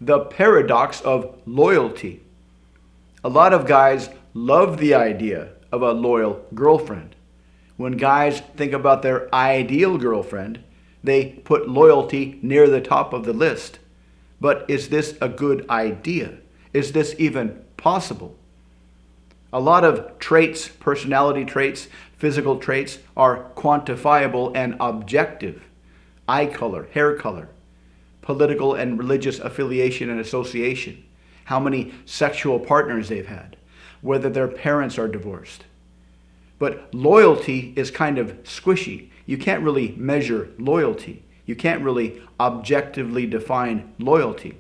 the paradox of loyalty. A lot of guys love the idea of a loyal girlfriend. When guys think about their ideal girlfriend, they put loyalty near the top of the list. But is this a good idea? Is this even possible? A lot of traits, personality traits, physical traits are quantifiable and objective. Eye color, hair color, political and religious affiliation and association, how many sexual partners they've had, whether their parents are divorced. But loyalty is kind of squishy. You can't really measure loyalty. You can't really objectively define loyalty,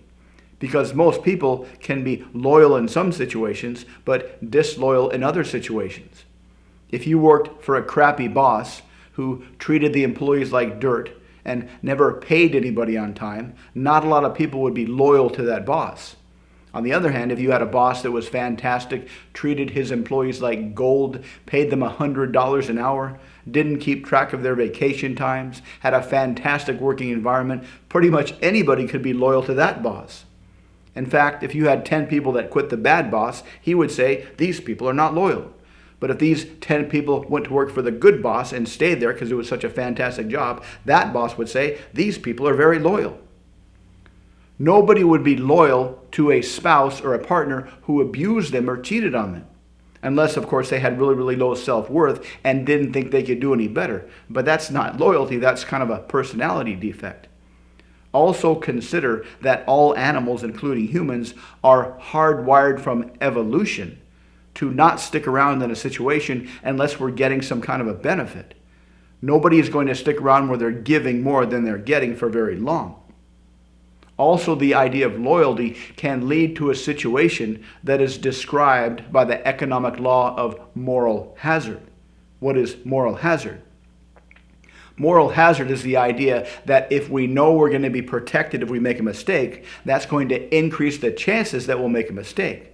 because most people can be loyal in some situations, but disloyal in other situations. If you worked for a crappy boss who treated the employees like dirt and never paid anybody on time, not a lot of people would be loyal to that boss. On the other hand, if you had a boss that was fantastic, treated his employees like gold, paid them $100 an hour, didn't keep track of their vacation times, had a fantastic working environment, pretty much anybody could be loyal to that boss. In fact, if you had 10 people that quit the bad boss, he would say, these people are not loyal. But if these 10 people went to work for the good boss and stayed there because it was such a fantastic job, that boss would say, these people are very loyal. Nobody would be loyal to a spouse or a partner who abused them or cheated on them. Unless, of course, they had really, really low self-worth and didn't think they could do any better. But that's not loyalty, that's kind of a personality defect. Also consider that all animals, including humans, are hardwired from evolution to not stick around in a situation unless we're getting some kind of a benefit. Nobody is going to stick around where they're giving more than they're getting for very long. Also, the idea of loyalty can lead to a situation that is described by the economic law of moral hazard. What is moral hazard? Moral hazard is the idea that if we know we're going to be protected if we make a mistake, that's going to increase the chances that we'll make a mistake.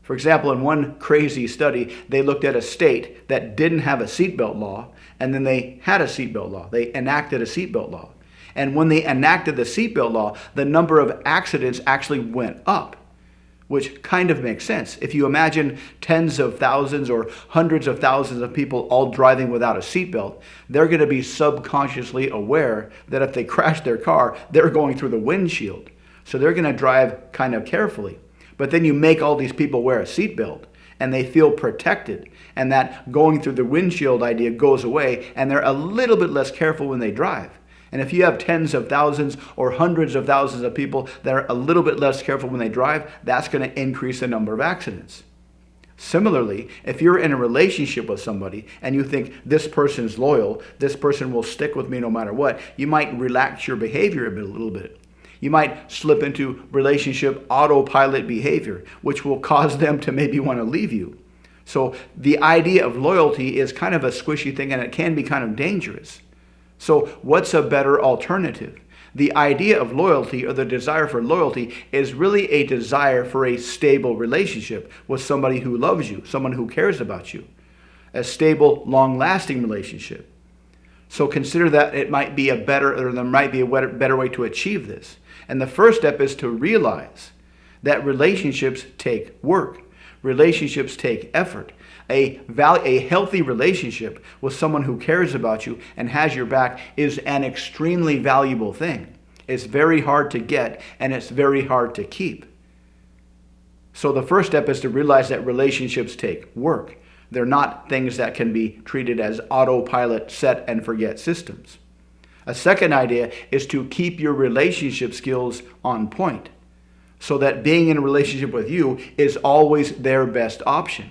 For example, in one crazy study, they looked at a state that didn't have a seatbelt law, and then they had a seatbelt law. They enacted a seatbelt law. And when they enacted the seatbelt law, the number of accidents actually went up, which kind of makes sense. If you imagine tens of thousands or hundreds of thousands of people all driving without a seatbelt, they're going to be subconsciously aware that if they crash their car, they're going through the windshield. So they're going to drive kind of carefully. But then you make all these people wear a seatbelt, and they feel protected, and that going through the windshield idea goes away, and they're a little bit less careful when they drive. And if you have tens of thousands or hundreds of thousands of people that are a little bit less careful when they drive, that's going to increase the number of accidents. Similarly, if you're in a relationship with somebody and you think this person's loyal, this person will stick with me no matter what, you might relax your behavior a little bit. You might slip into relationship autopilot behavior, which will cause them to maybe want to leave you. So the idea of loyalty is kind of a squishy thing, and it can be kind of dangerous. So what's a better alternative? The idea of loyalty, or the desire for loyalty, is really a desire for a stable relationship with somebody who loves you, someone who cares about you. A stable, long-lasting relationship. So consider that it might be a better, or there might be a better way to achieve this. And the first step is to realize that relationships take work. Relationships take effort. A healthy relationship with someone who cares about you and has your back is an extremely valuable thing. It's very hard to get, and it's very hard to keep. So the first step is to realize that relationships take work. They're not things that can be treated as autopilot set and forget systems. A second idea is to keep your relationship skills on point, so that being in a relationship with you is always their best option.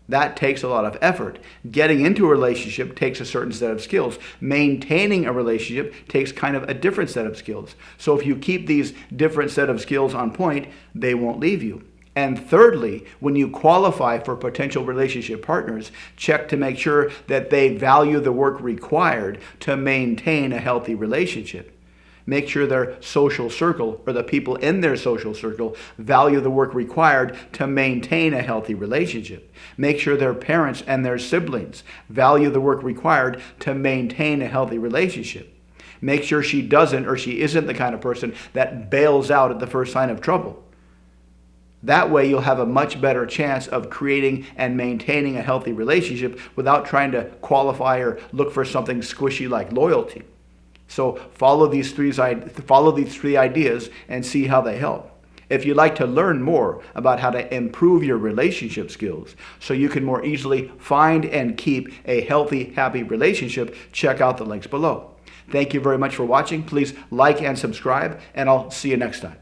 That takes a lot of effort. Getting into a relationship takes a certain set of skills. Maintaining a relationship takes kind of a different set of skills. So if you keep these different set of skills on point, they won't leave you. And thirdly, when you qualify for potential relationship partners, check to make sure that they value the work required to maintain a healthy relationship. Make sure their social circle, or the people in their social circle, value the work required to maintain a healthy relationship. Make sure their parents and their siblings value the work required to maintain a healthy relationship. Make sure she doesn't or she isn't the kind of person that bails out at the first sign of trouble. That way you'll have a much better chance of creating and maintaining a healthy relationship without trying to qualify or look for something squishy like loyalty. So follow these three ideas and see how they help. If you'd like to learn more about how to improve your relationship skills so you can more easily find and keep a healthy, happy relationship, check out the links below. Thank you very much for watching. Please like and subscribe, and I'll see you next time.